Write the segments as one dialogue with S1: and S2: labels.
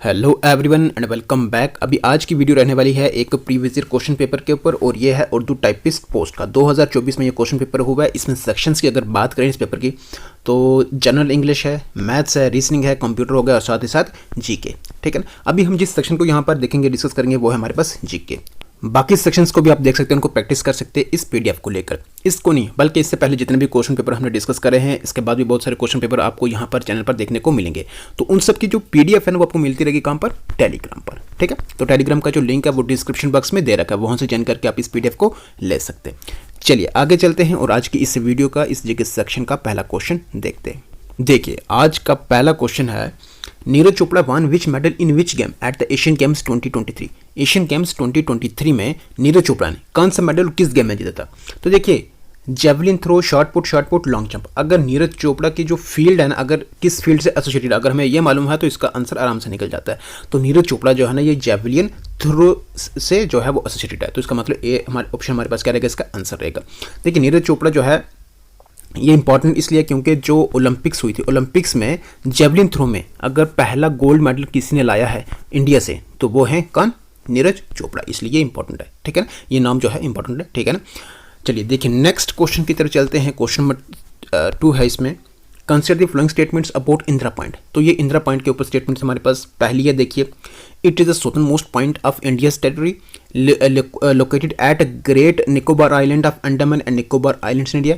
S1: Hello everyone and welcome back. अभी आज की वीडियो रहने वाली है एक प्रीवियस ईयर क्वेश्चन पेपर के ऊपर और ये है उर्दू टाइपिस्ट पोस्ट का 2024 में ये क्वेश्चन पेपर हुआ है। इसमें सेक्शंस की अगर बात करें इस पेपर की तो जनरल इंग्लिश है, मैथ्स है, रीजनिंग है, कंप्यूटर हो गया और साथ ही साथ जीके। ठीक है ना। अभी हम जिस सेक्शन को यहाँ पर देखेंगे, डिस्कस करेंगे वो है हमारे पास जीके। बाकी सेक्शंस को भी आप देख सकते हैं, उनको प्रैक्टिस कर सकते हैं इस पीडीएफ को लेकर। इसको नहीं बल्कि इससे पहले जितने भी क्वेश्चन पेपर हमने डिस्कस करे हैं, इसके बाद भी बहुत सारे क्वेश्चन पेपर आपको यहाँ पर चैनल पर देखने को मिलेंगे। तो उन सब की जो पीडीएफ है ना वो आपको मिलती रहेगी कहाँ पर, टेलीग्राम पर। ठीक है, तो टेलीग्राम का जो लिंक है वो डिस्क्रिप्शन बॉक्स में दे रखा है, वहाँ से ज्वाइन करके आप इस पीडीएफ को ले सकते हैं। चलिए आगे चलते हैं और आज की इस वीडियो का इस जीके सेक्शन का पहला क्वेश्चन देखते हैं। देखिए आज का पहला क्वेश्चन है, Neeraj Chopra one which medal in which game at the Asian games 2023। Asian games 2023 में नीरज चोपड़ा ने कौन सा मेडल किस गेम में जीता था? तो देखिए javelin throw, short put, long jump. अगर नीरज चोपड़ा की जो फील्ड है ना, अगर किस फील्ड से एसोसिएटेड अगर हमें ये मालूम है तो इसका आंसर आराम से निकल जाता है। तो नीरज चोपड़ा जो है ना ये जेवलिन थ्रो से जो है वो एसोसिएटेड है, तो इसका मतलब ए हमारे ऑप्शन हमारे पास क्या रहेगा, इसका आंसर रहेगा। देखिए नीरज चोपड़ा जो है ये इंपॉर्टेंट इसलिए क्योंकि जो ओलंपिक्स हुई थी, ओलंपिक्स में जेवलिन थ्रो में अगर पहला गोल्ड मेडल किसी ने लाया है इंडिया से तो वो है कौन, नीरज चोपड़ा, इसलिए ये इंपॉर्टेंट है। ठीक है ना, ये नाम जो है इंपॉर्टेंट है। ठीक है ना, चलिए देखिए नेक्स्ट क्वेश्चन की तरफ चलते हैं। क्वेश्चन नंबर 2 है इसमें, consider the following statements about Indira point. तो ये इंदिरा पॉइंट के ऊपर स्टेटमेंट्स हमारे पास पहली है, देखिए it is the southern most point of India's territory located at great Nicobar island of Andaman and Nicobar islands in India.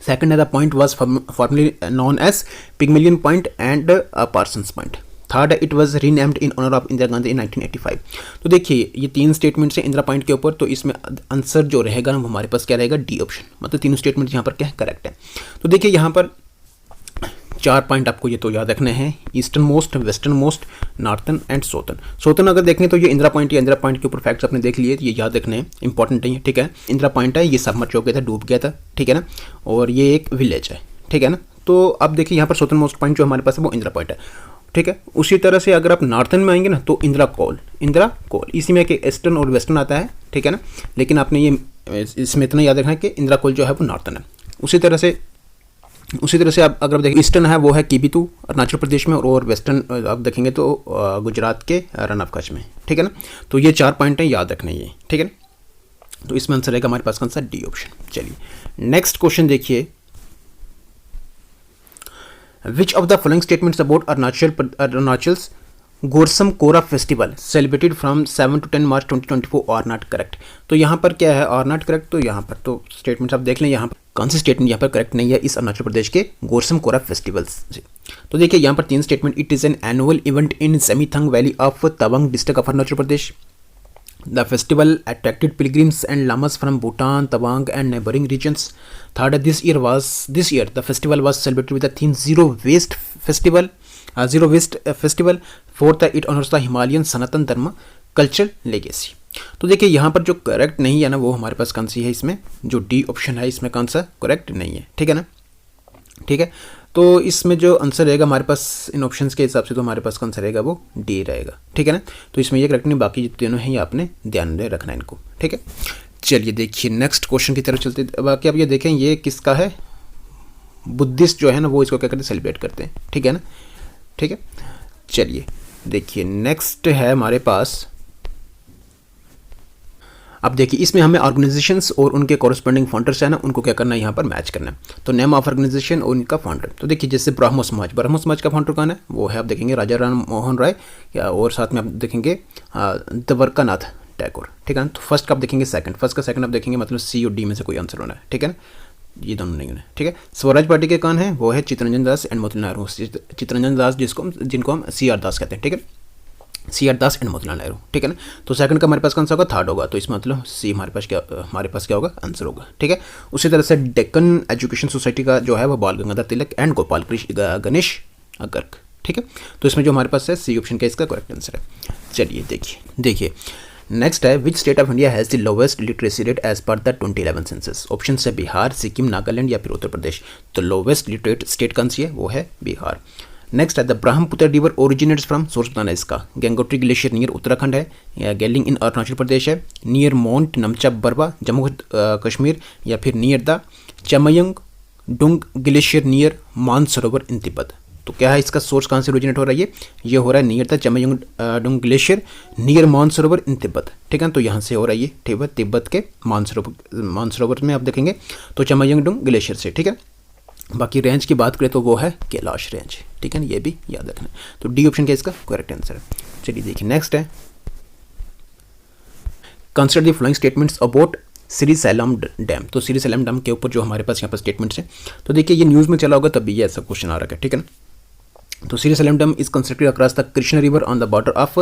S1: Second, the point was formerly known as Pygmalion Point and Parsons Point. Third, it was renamed in honor of Indira Gandhi in 1985. तो देखिए ये तीन statements हैं Indira point के ऊपर, तो इसमें answer जो रहेगा ना वो हमारे पास क्या रहेगा, डी ऑप्शन। मतलब तीनों स्टेटमेंट यहाँ पर क्या करेक्ट है। तो देखिए यहाँ पर 4 पॉइंट आपको ये तो याद रखने हैं, eastern most, western most, northern and southern. Southern अगर देखें तो ये इंदिरा पॉइंट या इंदिरा पॉइंट के ऊपर फैक्ट्स आपने देख लिए, ये याद रखने हैं, इंपॉर्टेंट नहीं है। ठीक है, इंदिरा पॉइंट है ये सबमर्ज हो गया था, डूब गया था। ठीक है ना, और ये एक विलेज है। ठीक है ना, तो अब देखिए यहाँ पर सोथर्न मोस्ट पॉइंट जो हमारे पास है वो इंदिरा पॉइंट है। ठीक है, उसी तरह से अगर आप नॉर्थन में आएंगे ना तो इंदिरा कोल, इसी में कि ईस्टर्न और वेस्टर्न आता है। ठीक है ना, लेकिन आपने ये इसमें इतना याद रखना है कि इंदिरा कोल जो है वो नॉर्थन है। उसी तरह से आप अगर देखें ईस्टर्न है वो है कीबीतू अरुणाचल प्रदेश में, और वेस्टर्न आप देखेंगे तो गुजरात के रन ऑफ कच्छ में। ठीक है ना, तो ये 4 पॉइंट हैं, याद रखना ये। ठीक है, तो इसमें आंसर रहेगा हमारे पास कौन सा, डी ऑप्शन। चलिए नेक्स्ट क्वेश्चन देखिए, which of the following statements about Arunachal's Gorsam Kora festival celebrated from 7 to 10 March 2024 are not correct. तो यहाँ पर क्या है, आर नॉट करेक्ट। तो यहाँ पर तो स्टेटमेंट्स आप देख लें, यहाँ पर कौन सी स्टेटमेंट यहाँ पर करेक्ट नहीं है इस अरुणाचल प्रदेश के गोरसम कोरा फेस्टिवल से। तो देखिए यहाँ पर 3 statement, it is an annual event in Zemithang valley of Tawang district of Arunachal Pradesh. The festival attracted pilgrims and lamas from Bhutan, Tawang and neighboring regions. Third, this year the festival was celebrated with the theme Zero Waste Festival. Fourth, it honors the Himalayan Sanatan Dharma cultural legacy. तो देखिए यहाँ पर जो correct नहीं है ना वो हमारे पास कौन सी है, इसमें जो डी ऑप्शन है इसमें कौन सा करेक्ट नहीं है। ठीक है ना, ठीक है, तो इसमें जो आंसर रहेगा हमारे पास इन ऑप्शंस के हिसाब से तो हमारे पास कौन सा रहेगा, वो डी रहेगा। ठीक है ना, तो इसमें ये करेक्ट नहीं, बाकी जो तीनों हैं ये आपने ध्यान में रखना है इनको। ठीक है, चलिए देखिए नेक्स्ट क्वेश्चन की तरफ चलते। बाकी अब ये देखें ये किसका है, बुद्धिस्ट जो है ना वो इसको क्या करते हैं, सेलिब्रेट करते हैं। ठीक है ना, ठीक है, चलिए देखिए नेक्स्ट है हमारे पास। अब देखिए इसमें हमें ऑर्गेनाइजेशंस और उनके कॉरेस्पॉन्डिंग फाउंडर्स है ना उनको क्या करना है, यहाँ पर मैच करना है। तो नेम ऑफ ऑर्गेनाइजेशन और उनका फाउंडर, तो देखिए जैसे ब्राह्मो समाज का फाउंडर कौन है, वो है आप देखेंगे राजा राम मोहन राय, या और साथ में आप देखेंगे द्वारकानाथ टैगोर। ठीक है ना, तो फर्स्ट का आप देखेंगे फर्स्ट का सेकंड आप देखेंगे, मतलब सी और डी में से कोई आंसर होना है। ठीक है ना, ये दोनों नहीं होना है। ठीक है, स्वराज पार्टी के कौन है, वो है चित्तरंजन दास एंड मोतीलाल नेहरू। चित्तरंजन दास जिनको हम CR दास कहते हैं। ठीक है, CR Das and Motilal Nehru. ठीक है ना, तो सेकंड का हमारे पास कौन सा होगा, थर्ड होगा, तो इसमें मतलब सी हमारे पास क्या होगा, आंसर होगा। ठीक है, उसी तरह से डेक्कन एजुकेशन सोसाइटी का जो है वो बाल गंगाधर तिलक एंड गोपाल कृष्ण गणेश गर्ग। ठीक है, तो इसमें जो हमारे पास है सी ऑप्शन का इसका करेक्ट आंसर है। चलिए देखिए नेक्स्ट है, which state of India has the lowest literacy rate as per the 2011 census. Option है बिहार, सिक्किम, नागालैंड या फिर उत्तर प्रदेश। तो लोवेस्ट लिटरेट स्टेट कौन सी है, वो है बिहार। नेक्स्ट है, the Brahmaputra river originates from, source बताना इसका, गंगोत्री ग्लेशियर नियर उत्तराखंड है, या गेलिंग इन अरुणाचल प्रदेश है, नियर माउंट नमचा बरवा जम्मू कश्मीर, या फिर near the Chemayungdung glacier near Mansarovar in Tibet. तो क्या है इसका सोर्स, कहाँ से ओरिजिनेट हो रहा है ये हो रहा है near the Chemayungdung glacier near Mansarovar in Tibet, ठीक है। तो यहाँ से हो रहा है ये तिब्बत के मानसरोवर में आप देखेंगे तो चमायोंगडोंग ग्लेशियर से, ठीक है। बाकी रेंज की बात करें तो वो है कैलाश रेंज, ठीक है ना, ये भी याद रखना। तो डी ऑप्शन क्या इसका करेक्ट आंसर है। चलिए देखिए नेक्स्ट है, consider the following statements about Shri slam dam. तो श्री सैलम डैम के ऊपर जो हमारे पास यहाँ पर स्टेटमेंट्स हैं, तो देखिए ये न्यूज़ में चला होगा तभी ये ऐसा क्वेश्चन आ रहा है, ठीक है ना। तो Srisailam dam is constructed across the Krishna river on the border of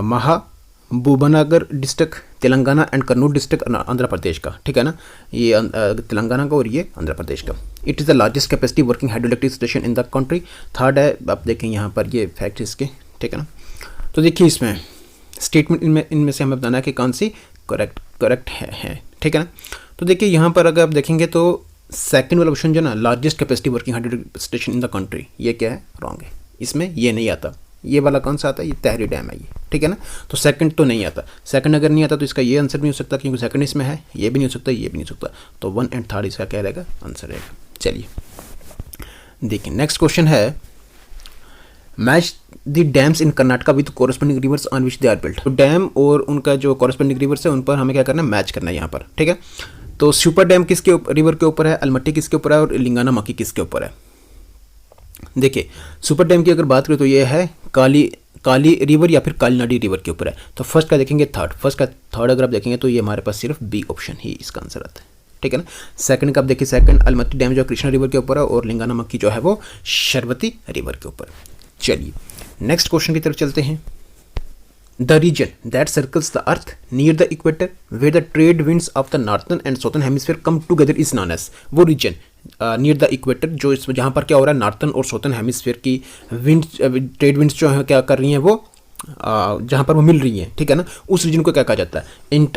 S1: Mahabubnagar district Telangana and Kurnool district Andhra Pradesh का, ठीक है ना, ये तेलंगाना का और ये आंध्र प्रदेश का। It is the largest capacity working hydro electric station in the country. Third है, आप देखें यहाँ पर ये फैक्ट इसके, ठीक है ना। तो देखिए इसमें स्टेटमेंट इनमें से हमें बताना है कि कौन सी करेक्ट है, ठीक है ना। तो देखिए यहाँ पर अगर आप देखेंगे तो सेकंड वाला ऑप्शन जो ना, largest capacity working hydro station in the country, ये क्या है, रॉन्ग है, इसमें ये नहीं आता। ये वाला कौन सा आता है, ये तहरी डैम है ये, ठीक है ना। तो सेकंड तो नहीं आता, सेकंड अगर नहीं आता तो इसका ये आंसर नहीं हो सकता क्योंकि सेकंड इसमें है, ये भी नहीं हो सकता, ये भी नहीं हो सकता। तो 1 एंड 3 इसका क्या रहेगा, आंसर रहेगा। चलिए देखिए नेक्स्ट क्वेश्चन है, match the dams in Karnataka with corresponding rivers on which they are built. तो डैम और उनका जो कोरस्पोंडिंग रिवर्स है उन पर हमें क्या करना है, मैच करना है यहाँ पर, ठीक है। तो सुपर डैम किसके रिवर के ऊपर है, अलमट्टी किसके ऊपर है और लिंगानामक्की किसके ऊपर है। देखिए सुपर डैम की अगर बात करें तो ये है काली रिवर या फिर कालीनाडी रिवर के ऊपर है। तो फर्स्ट का देखेंगे थर्ड अगर आप देखेंगे तो ये हमारे पास सिर्फ बी ऑप्शन ही इसका आंसर आता है, ठीक है ना। सेकंड का आप देखिए, सेकंड अलमट्टी डैम जो कृष्णा रिवर के ऊपर है और लिंगानामक्की जो है वो शरवती रिवर के ऊपर। चलिए नेक्स्ट क्वेश्चन की तरफ चलते हैं। The region that circles the earth near the equator where the trade winds of the northern and southern hemisphere come together is known as. वो रीजन नियर द इक्वेटर जो इस जहाँ पर क्या हो रहा है, नॉर्थर्न और साउथर्न हेमिस्फीयर की विंड्स ट्रेड विंड्स जो है क्या कर रही हैं, वो जहाँ पर वो मिल रही हैं, ठीक है ना, उस रीजन को क्या कहा जाता है,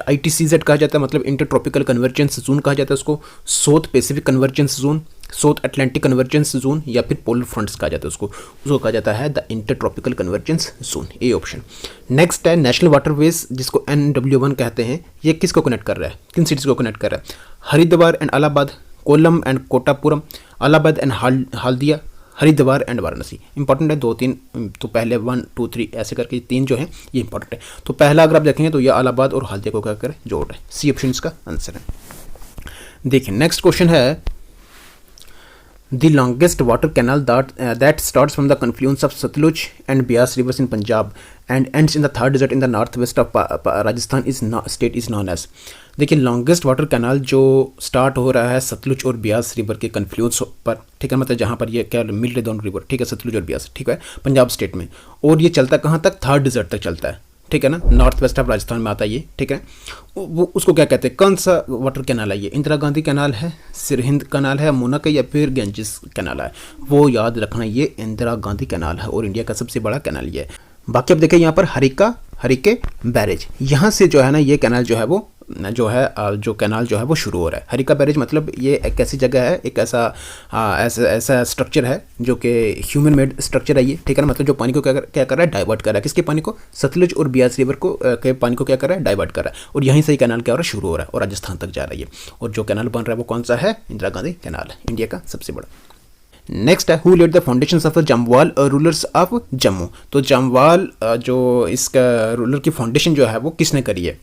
S1: ITCZ कहा जाता है, मतलब इंटर ट्रॉपिकल कन्वर्जेंस जोन कहा जाता है उसको, south Pacific convergence zone, south Atlantic convergence zone या फिर पोलर फ्रंट्स कहा जाता है उसको कहा जाता है the inter tropical convergence zone, A option. Next है नेशनल वाटरवेज जिसको NW1 कहते हैं, ये किसको कनेक्ट कर रहा है, किन सिटीज़ को कनेक्ट कर रहा है, Haridwar and Allahabad, Kollam and Kottapuram, Allahabad and Haldia, Haridwar and Varanasi. Important है 2-3, तो पहले 1 2 3 ऐसे करके 3 जो हैं ये इंपॉर्टेंट है। तो पहला अगर आप देखेंगे तो ये इलाहाबाद और हल्दिया को क्या कर जोड़ रहा है, सी ऑप्शन इसका आंसर है। देखिए नेक्स्ट क्वेश्चन है, the longest water canal that starts from the confluence of Sutlej and Beas rivers in Punjab and ends in the Thar desert in the north west of Rajasthan state is known as. देखिए longest water canal जो start हो रहा है सतलुज और Beas river के confluence पर, ठीक है, मतलब जहाँ पर ये क्या मिल रहे दोनों रिवर, ठीक है, सतलुज और ब्यास, ठीक है, पंजाब स्टेट में, और ये चलता कहाँ तक, थर्ड डेजर्ट तक चलता है, ठीक है ना, नॉर्थ वेस्ट ऑफ राजस्थान में आता है ये, ठीक है। वो उसको क्या कहते हैं, कौन सा वाटर कैनाल है ये, इंदिरा गांधी कैनाल है, सिरहिंद कैनाल है, मोना का, या फिर गंजिस कैनाल है, वो याद रखना, ये इंदिरा गांधी कैनाल है और इंडिया का सबसे बड़ा कैनाल ये है। बाकी आप देखें यहाँ पर हरिके बैरेज, यहाँ से जो है ना ये कैनाल जो है वो जो कैनाल जो है वो शुरू हो रहा है। हरिका बैरेज मतलब ये एक ऐसी जगह है, एक ऐसा स्ट्रक्चर है जो कि ह्यूमन मेड स्ट्रक्चर है ये, ठीक है ना, मतलब जो पानी को क्या कर रहा है, डाइवर्ट कर रहा है, किसके पानी को, सतलुज और ब्यास रिवर को के पानी को क्या कर रहा है, डाइवर्ट कर रहा है, और यहीं से ही कैनाल क्या हो रहा है, शुरू हो रहा है और राजस्थान तक जा रहा है ये। और जो कैनाल बन रहा है वो कौन सा है, इंदिरा गांधी कैनाल है, इंडिया का सबसे बड़ा। नेक्स्ट है, who laid the foundations of the Jamwal rulers of Jammu. तो जमवाल जो इसका रूलर की फाउंडेशन जो है वो किसने करी है,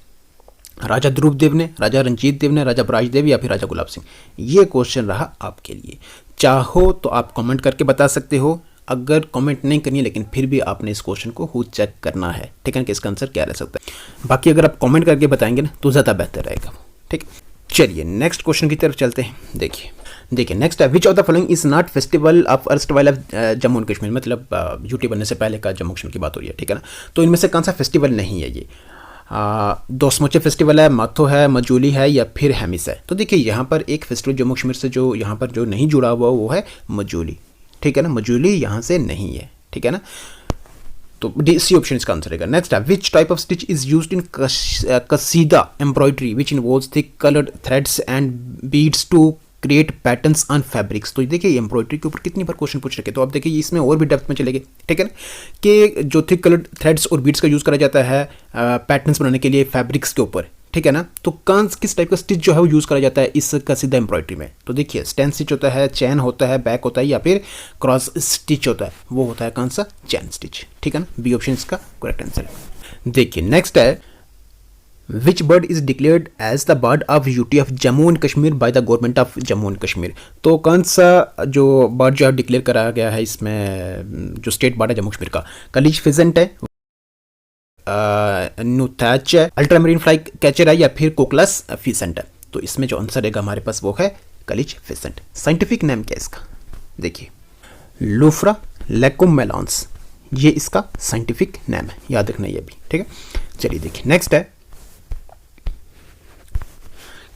S1: राजा ध्रुव देव ने, राजा रंजीत देव ने, राजा ब्राज देव या फिर राजा गुलाब सिंह। ये क्वेश्चन रहा आपके लिए, चाहो तो आप कमेंट करके बता सकते हो, अगर कमेंट नहीं करनी है लेकिन फिर भी आपने इस क्वेश्चन को खुद चेक करना है, ठीक है, कि इसका आंसर क्या रह सकता है। बाकी अगर आप कमेंट करके बताएंगे ना तो ज़्यादा बेहतर रहेगा, ठीक। चलिए नेक्स्ट क्वेश्चन की तरफ चलते हैं। देखिए नेक्स्ट है, which of the following is not festival of erstwhile of Jammu and Kashmir, मतलब यूटी बनने से पहले का जम्मू कश्मीर की बात हो रही है, ठीक है ना। तो इनमें से कौन सा फेस्टिवल नहीं है ये, दोसमोचे फेस्टिवल है, माथो है, मजूली है या फिर हेमिस है। तो देखिए यहाँ पर एक फेस्टिवल जम्मू कश्मीर से जो यहाँ पर जो नहीं जुड़ा हुआ वो है मजूली, ठीक है ना, मजूली यहाँ से नहीं है, ठीक है ना। तो सी ऑप्शन इसका आंसर रहेगा। नेक्स्ट है, which type of stitch is used in kasida embroidery which involves thick coloured threads and beads to create patterns on fabrics. तो देखिए एम्ब्रॉयडरी के ऊपर कितनी बार क्वेश्चन पूछ रखे, तो आप देखिए इसमें और भी डेप्थ में चलेंगे, ठीक है ना, कि जो थिक कलर्ड थ्रेड्स और बीड्स का यूज़ करा जाता है पैटर्न्स बनाने के लिए फैब्रिक्स के ऊपर, ठीक है ना। तो किस टाइप का स्टिच जो है वो यूज़ करा जाता है इसका सीधा एम्ब्रॉयडरी में, तो देखिए स्टैन स्टिच होता है, चैन होता है, बैक होता है, या फिर क्रॉस स्टिच होता है, वो होता है कौन सा, चैन स्टिच, ठीक है ना। बी ऑप्शन इसका करेक्ट आंसर है। देखिए नेक्स्ट है, which bird is declared as the bird of UT of Jammu and Kashmir by the government of Jammu and Kashmir. तो कौन सा जो बर्ड जो है डिक्लेयर करा गया है इसमें, जो स्टेट बर्ड है जम्मू कश्मीर का, कलीज फिजेंट है, नुथैच है, अल्ट्रामरीन फ्लाई कैचर है, या फिर कोकलस फिसेंट है। तो इसमें जो आंसर रहेगा हमारे पास वो है कलीज फिसेंट। साइंटिफिक नेम क्या है इसका, देखिए लूफ्रा लेकोमेलॉन्स, ये इसका साइंटिफिक नेम है, याद रखना ये भी, ठीक है। चलिए देखिए नेक्स्ट है,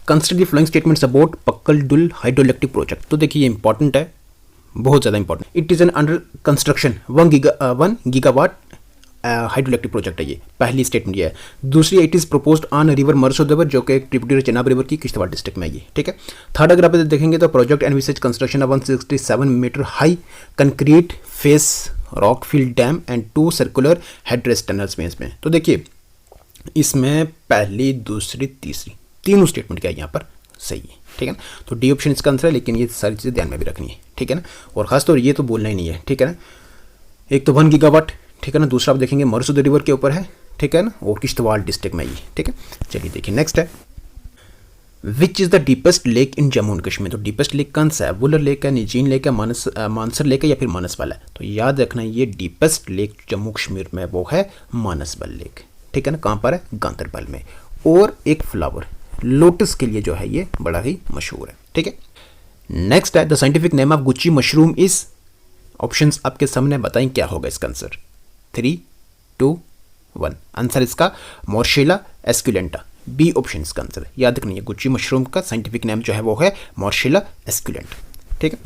S1: consider the following statements about Pakal Dul hydroelectric project. तो देखिए ये इंपॉर्टेंट है, बहुत ज़्यादा important. It is an under construction 1 gigawatt hydroelectric project है, ये पहली स्टेटमेंट ये है। दूसरी, it is proposed on river Marusudar, जो कि एक ट्रिब्यूटरी चेनाब रिवर की किश्तवाड़ डिस्ट्रिक्ट में है ये, ठीक है। थर्ड अगर आप देखेंगे तो project envisages construction of 167 metre high concrete face rock fill dam and 2 circular headrace tunnels में इसमें। तो देखिए इसमें पहली, दूसरी, तीसरी तीनों स्टेटमेंट क्या है यहाँ पर सही है, ठीक है ना। तो डी ऑप्शन इसका आंसर है, लेकिन ये सारी चीज़ें ध्यान में भी रखनी है, ठीक है ना। और खासतौर ये तो बोलना ही नहीं है, ठीक है ना। एक तो 1 गीगावाट, ठीक है ना, दूसरा आप देखेंगे मरसूद रिवर के ऊपर है, ठीक है ना, और किश्तवाड़ डिस्ट्रिक्ट में ये, ठीक है। चलिए देखिए नेक्स्ट है, which is the deepest lake in Jammu and Kashmir. तो डीपेस्ट लेक कौन सा है, वुलर लेक है, निजीन लेक है, मानसर लेक है, या फिर मानस वाला है। तो याद रखना ये डीपेस्ट लेक जम्मू कश्मीर में वो है मानसबल लेक, ठीक है ना। कहाँ पर है, गांदरबल में। और एक फ्लावर लोटस के लिए जो है ये बड़ा ही मशहूर है, ठीक है। नेक्स्ट है, the scientific name of Gucci mushroom is, options आपके सामने, बताएं क्या होगा इसका आंसर। 3, 2, 1, आंसर इसका मोर्शेला एस्कुलेंटा, बी ऑप्शन इसका आंसर है। याद रखना गुच्ची मशरूम का साइंटिफिक नेम जो है वो है मोर्शेला एस्कुलेंटा, ठीक है।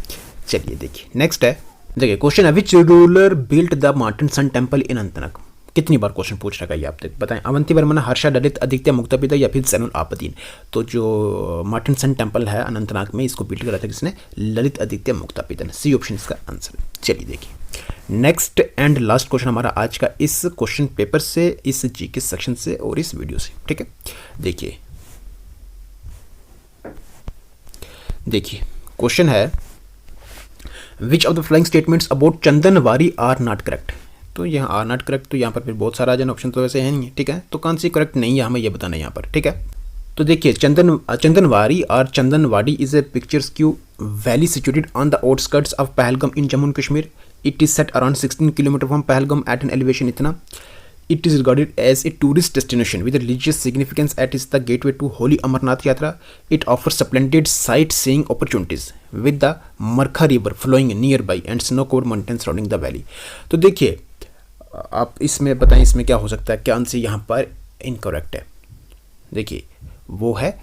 S1: चलिए देखिए नेक्स्ट है, देखिए क्वेश्चन है, which ruler built the Martand sun temple in Anantnag. कितनी बार क्वेश्चन पूछ रखा है ये आप तक बताएं। अवंती वर्मन, हर्षा, ललित आदित्य मुक्तापिता, या फिर जैनुल आबदीन। तो जो मार्टन सन टेम्पल है अनंतनाग में, इसको बिल्ड करा था किसने, ललित आदित्य मुक्तापिता ने, सी ऑप्शन इसका आंसर। चलिए देखिए नेक्स्ट एंड लास्ट क्वेश्चन हमारा आज का इस क्वेश्चन पेपर से, इस जीके सेक्शन से और इस वीडियो से, ठीक है। देखिए क्वेश्चन है, which of the following statements about Chandanwari are not correct. तो यहाँ आर नॉट करेक्ट, तो यहाँ पर फिर बहुत सारा जन ऑप्शन तो वैसे है नहीं, ठीक है। तो कौन सी करेक्ट नहीं है हमें ये बताना है यहाँ पर, ठीक है। तो देखिए चंदनवारी और Chandanwari is a picturesque valley situated on the outskirts of Pahalgam in Jammu and Kashmir. It is set around 16 kilometre from Pahalgam at an elevation इतना। It is regarded as a tourist destination with religious significance as it is the gateway to Holy Amarnath Yatra. It offers splendid sightseeing opportunities with the Markha River flowing nearby and snow-covered mountains surrounding the valley. तो देखिए आप इसमें बताएं इसमें क्या हो सकता है, क्या आंसर यहाँ पर इनकरेक्ट है। देखिए वो है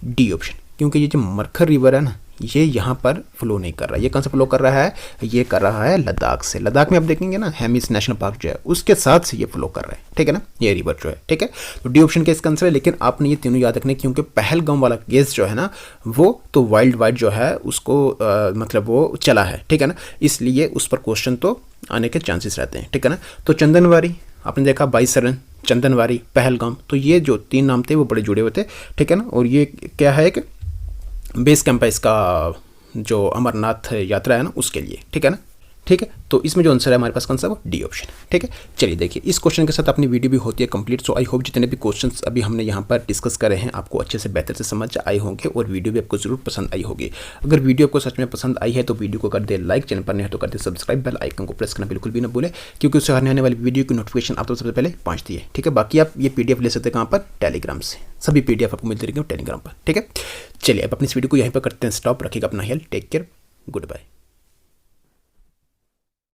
S1: डी ऑप्शन, क्योंकि ये जो मरखर रिवर है ना, ये यहाँ पर फ्लो नहीं कर रहा है। ये कहाँ से फ्लो कर रहा है, ये कर रहा है लद्दाख से। लद्दाख में आप देखेंगे ना हेमिस नेशनल पार्क जो है उसके साथ से ये फ्लो कर रहा है, ठीक है ना, ये रिवर जो है, ठीक है। तो डी ऑप्शन का इसका आंसर है। लेकिन आपने ये तीनों याद रखने, क्योंकि पहलगाम वाला केस जो है ना वो तो वाइल्ड वाइड जो है उसको मतलब वो चला है, ठीक है ना, इसलिए उस पर क्वेश्चन तो आने के चांसेस रहते हैं, ठीक है ना। तो चंदनवारी आपने देखा, बाईसरन, चंदनवारी, पहलगाम, तो ये जो 3 नाम थे वो बड़े जुड़े हुए थे, ठीक है ना। और ये क्या है कि बेस कैंप है इसका जो अमरनाथ यात्रा है ना उसके लिए, ठीक है ना, ठीक है। तो इसमें जो आंसर है हमारे पास कौन सा, वो डी ऑप्शन, ठीक है। चलिए देखिए इस क्वेश्चन के साथ अपनी वीडियो भी होती है कंप्लीट। सो आई होप जितने भी क्वेश्चंस अभी हमने यहाँ पर डिस्कस करे हैं आपको अच्छे से बेहतर से समझ आए होंगे और वीडियो भी आपको जरूर पसंद आई होगी। अगर वीडियो आपको सच में पसंद आई है तो वीडियो को कर दे लाइक, चैनल पर नहीं है तो कर दे सब्सक्राइब, बेल आइकन को प्रेस करना बिल्कुल भी ना भूले, क्योंकि उससे आने वाली वीडियो की नोटिफिकेशन आपको सबसे पहले पहुँचती है, ठीक है। बाकी आप ये PDF ले सकते हैं कहाँ पर, टेलीग्राम से, सभी PDF आपको मिलते रहेंगे टेलीग्राम पर, ठीक है। चलिए अब अपनी इस वीडियो को यहीं पर करते हैं स्टॉप। रखिएगा अपना health, take care, good bye.